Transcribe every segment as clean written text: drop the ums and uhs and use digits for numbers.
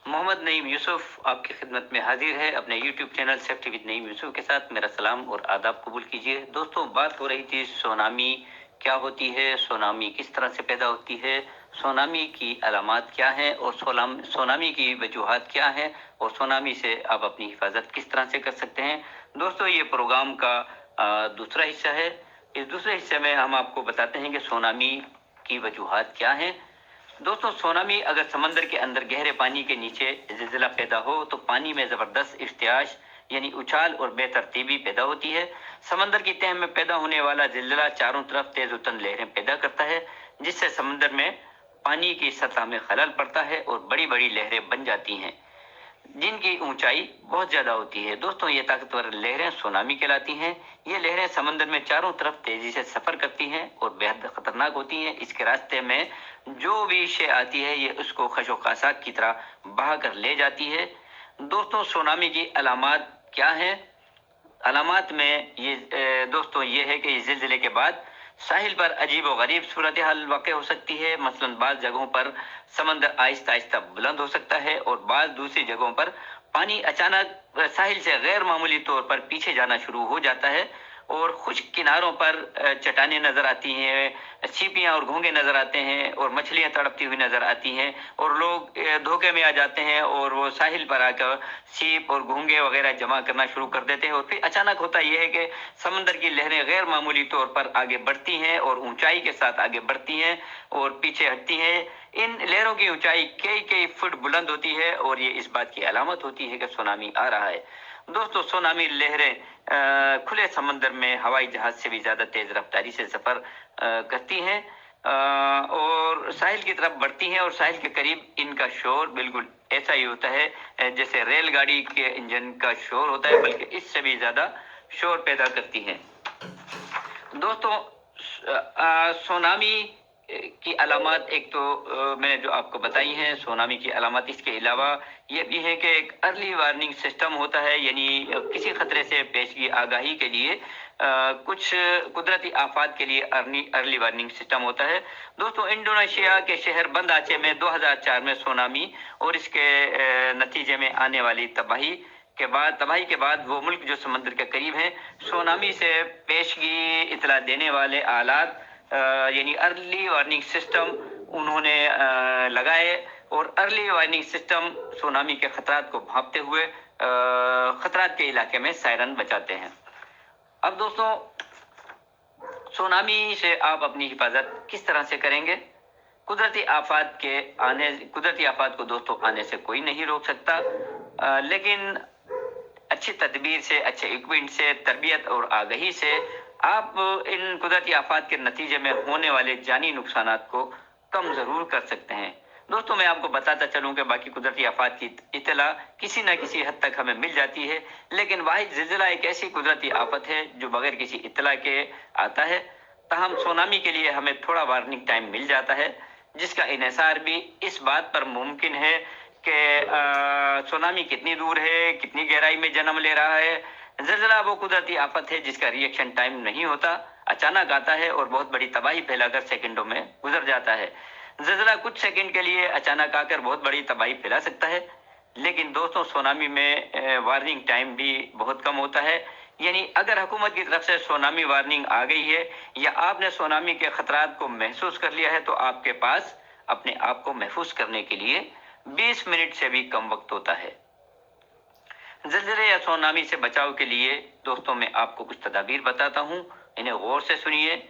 मोहम्मद नईम यूसुफ आपकी खिदमत में हाजिर है अपने YouTube channel safety with Naeem Yusuf के साथ। मेरा सलाम और आदाब कबूल कीजिए। दोस्तों, बात हो रही थी सुनामी क्या होती है, सुनामी किस तरह से पैदा होती है, सुनामी की अलामात क्या हैं और सुनामी की वजूहात क्या हैं और सुनामी से आप अपनी हिफाजत किस तरह से कर सकते हैं। दोस्तों, ये प्रोग्राम का दूसरा हिस्सा है। इस दूसरे हिस्से में हम आपको बताते हैं कि सुनामी की वजूहात क्या हैं। दोस्तों, सुनामी अगर समंदर के अंदर गहरे पानी के नीचे जिलजिला पैदा हो तो पानी में जबरदस्त इर्तियाश यानी उछाल और बेतरतीबी पैदा होती है। समंदर की तह में पैदा होने वाला जिलजिला चारों तरफ तेज उतन लहरें पैदा करता है, जिससे समंदर में पानी की सतह में खलल पड़ता है और बड़ी बड़ी लहरें बन जाती हैं, जिनकी ऊंचाई बहुत ज्यादा होती है। दोस्तों, ये ताकतवर लहरें सुनामी कहलाती हैं। ये लहरें समंदर में चारों तरफ तेजी से सफर करती हैं और बेहद खतरनाक होती हैं। इसके रास्ते में जो भी शे आती है ये उसको खशोखासाक की तरह बहा कर ले जाती है। दोस्तों, सुनामी की अलामात क्या हैं? अलामात में दोस्तों ये है कि जिलजिले के बाद साहिल पर अजीब और गरीब सूरत हाल वाक़ हो सकती है। मसलन बाज़ जगहों पर समंदर आहिस्ता आहिस्ता बुलंद हो सकता है और बाज़ दूसरी जगहों पर पानी अचानक साहिल से गैर मामूली तौर पर पीछे जाना शुरू हो जाता है और खुश्क किनारों पर चट्टानें नजर आती हैं, सीपियां और घोंगे नजर आते हैं और मछलियां तड़पती हुई नजर आती हैं और लोग धोखे में आ जाते हैं और वो साहिल पर आकर सीप और घोंगे वगैरह जमा करना शुरू कर देते हैं। और फिर अचानक होता यह है कि समंदर की लहरें गैर मामूली तौर पर आगे बढ़ती हैं और ऊंचाई के साथ आगे बढ़ती हैं और पीछे हटती हैं। इन लहरों की ऊंचाई कई कई फुट बुलंद होती है और ये इस बात की अलामत होती है कि सुनामी आ रहा है। दोस्तों, सुनामी लहरें खुले समंदर में हवाई जहाज से भी ज्यादा तेज रफ्तारी से सफर करती हैं और साहिल की तरफ बढ़ती हैं और साहिल के करीब इनका शोर बिल्कुल ऐसा ही होता है जैसे रेलगाड़ी के इंजन का शोर होता है, बल्कि इससे भी ज्यादा शोर पैदा करती हैं। दोस्तों, सुनामी की अलामत एक तो मैंने जो आपको बताई हैं सुनामी की अलामत। इसके अलावा ये भी है कि एक अर्ली वार्निंग सिस्टम होता है, यानी किसी खतरे से पेशगी आगाही के लिए कुछ कुदरती आफात के लिए अर्ली वार्निंग सिस्टम होता है। दोस्तों, इंडोनेशिया के शहर बंदाचे में 2004 में सुनामी और इसके नतीजे में आने वाली तबाही के बाद वो मुल्क जो समंदर के करीब हैं, सुनामी से पेशगी इतला देने वाले आलात यानी अर्ली वार्निंग सिस्टम उन्होंने लगाए और अर्ली वार्निंग सिस्टम सुनामी के खतरात को भांपते हुए खतरात के इलाके में सायरन बजाते हैं। अब दोस्तों, सुनामी से आप अपनी हिफाजत किस तरह से करेंगे? कुदरती आफात को दोस्तों आने से कोई नहीं रोक सकता, लेकिन अच्छी तदबीर से, अच्छे इक्विपमेंट से, तरबियत और आगाही से आप इन कुदरती आफात के नतीजे में होने वाले जानी नुकसानात को कम जरूर कर सकते हैं। दोस्तों, मैं आपको बताता चलूं कि बाकी कुदरती आफात की इत्तला किसी न किसी हद तक हमें मिल जाती है, लेकिन वाहिद जिलजिला एक ऐसी कुदरती आफत है जो बगैर किसी इत्तला के आता है। तहम सुनामी के लिए हमें थोड़ा वार्निंग टाइम मिल जाता है, जिसका इन्हिसार भी इस बात पर मुमकिन है कि सुनामी कितनी दूर है, कितनी गहराई में जन्म ले रहा है। जिलजिला वो कुदरती आफत है जिसका रिएक्शन टाइम नहीं होता, अचानक आता है और बहुत बड़ी तबाही फैलाकर सेकंडों में गुजर जाता है। जिलजिला कुछ सेकंड के लिए अचानक आकर बहुत बड़ी तबाही फैला सकता है, लेकिन दोस्तों सुनामी में वार्निंग टाइम भी बहुत कम होता है। यानी अगर हुकूमत की तरफ से सुनामी वार्निंग आ गई है या आपने सुनामी के खतरात को महसूस कर लिया है तो आपके पास अपने आप को महफूज करने के लिए 20 मिनट से भी कम वक्त होता है। जिलजिले या सुनामी से बचाव के लिए दोस्तों मैं आपको कुछ तदाबीर बताता हूँ, इन्हें गौर से सुनिए।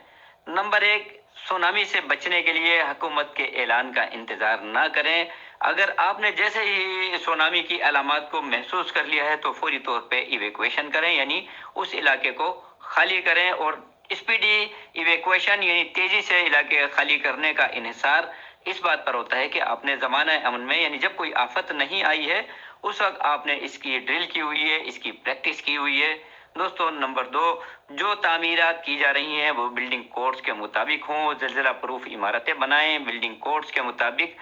नंबर 1, सुनामी से बचने के लिए हुकूमत के ऐलान का इंतजार ना करें। अगर आपने जैसे ही सुनामी की अलामत को महसूस कर लिया है तो फौरी तौर पे इवैक्यूएशन करें, यानी उस इलाके को खाली करें। और स्पीडी इवैक्यूएशन यानी तेजी से इलाके खाली करने का इन्हिसार इस बात पर होता है कि आपने ज़माना अमन में यानी जब कोई आफत नहीं आई है उस वक्त आपने इसकी ड्रिल की हुई है, इसकी प्रैक्टिस की हुई है। दोस्तों, नंबर 2, जो तामीरात की जा रही हैं वो बिल्डिंग कोड्स के मुताबिक हों। जिलजिला प्रूफ इमारतें बनाएं बिल्डिंग कोड्स के मुताबिक।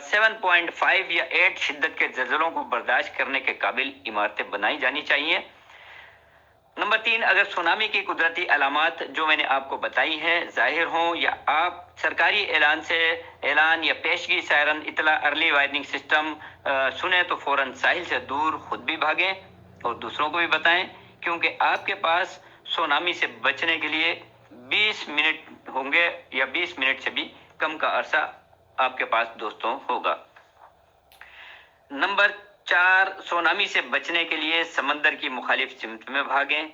7.5 या 8 शिद्दत के जिलजिलों को बर्दाश्त करने के काबिल इमारतें बनाई जानी चाहिए। नंबर 3, अगर सुनामी की कुदरती अलामात जो मैंने आपको बताई हैं ज़ाहिर हों या आप सरकारी ऐलान या पेशगी सायरन इतला अर्ली वार्निंग सिस्टम सुने तो फौरन साहिल से दूर खुद भी भागें और दूसरों को भी बताएं, क्योंकि आपके पास सुनामी से बचने के लिए 20 मिनट होंगे या 20 मिनट से भी कम का अरसा आपके पास दोस्तों होगा। नंबर 4, सुनामी से बचने के लिए समंदर की मुखालिफ सिमत में भागें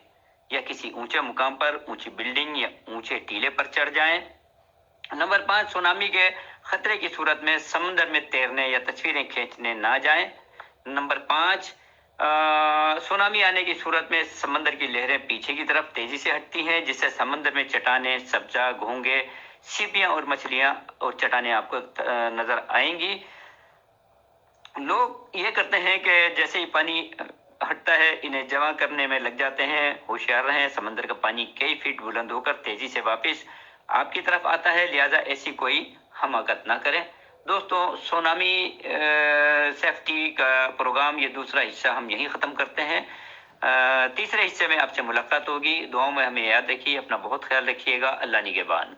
या किसी ऊंचे मुकाम पर ऊंची बिल्डिंग या ऊंचे टीले पर चढ़ जाएं। नंबर 5, सुनामी के खतरे की सूरत में समंदर में तैरने या तस्वीरें खींचने ना जाएं। नंबर 5, सुनामी आने की सूरत में समंदर की लहरें पीछे की तरफ तेजी से हटती हैं, जिससे समंदर में चट्टानें, सब्जा, घोंगे, सीपियां और मछलियां और चट्टानें आपको नजर आएंगी। लोग ये करते हैं कि जैसे ही पानी हटता है इन्हें जमा करने में लग जाते हैं। होशियार रहें, समंदर का पानी कई फीट बुलंद होकर तेजी से वापस आपकी तरफ आता है, लिहाजा ऐसी कोई हमाकत ना करें। दोस्तों, सुनामी सेफ्टी का प्रोग्राम ये दूसरा हिस्सा हम यहीं ख़त्म करते हैं। तीसरे हिस्से में आपसे मुलाकात होगी। दुआओं में हमें याद रखिए, अपना बहुत ख्याल रखिएगा। अल्लाह निगहबान।